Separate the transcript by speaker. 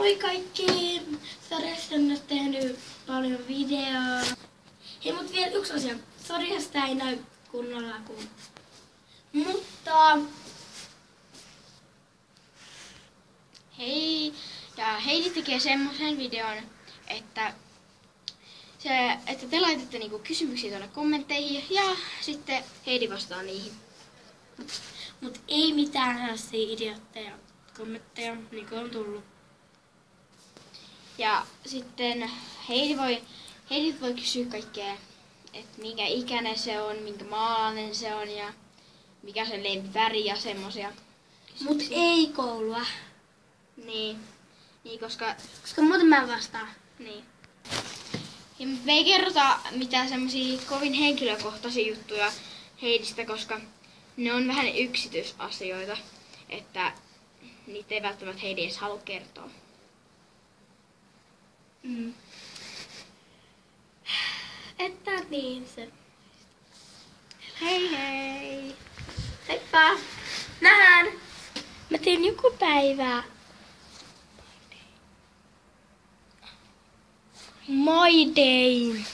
Speaker 1: Moi kaikki! Sarjasta on tehnyt paljon videoa. Hei, mut vielä yksi asia. Sarjasta ei näy kunnolla Mutta...
Speaker 2: Hei! Ja Heidi tekee semmoisen videon, että te laitatte niinku kysymyksiä tuonne kommentteihin ja sitten Heidi vastaa niihin.
Speaker 1: Mut ei mitään sellaisia idiootteja kommentteja, niin kuin on tullut.
Speaker 2: Ja sitten Heidi voi kysyä kaikkea, että minkä ikäinen se on, minkä maalainen se on ja mikä se lempiväri ja semmosia.
Speaker 1: Mut ei koulua.
Speaker 2: Niin koska
Speaker 1: Muuten mä vastaan.
Speaker 2: niin. Ja me ei kerrota mitään semmosia kovin henkilökohtaisia juttuja Heidistä, koska ne on vähän yksityisasioita, että niitä ei välttämättä Heidi edes halua kertoa.
Speaker 1: Että niin se.
Speaker 2: Hei hei!
Speaker 1: Heippa! Nähdään! Mä teen joku päivää. My day!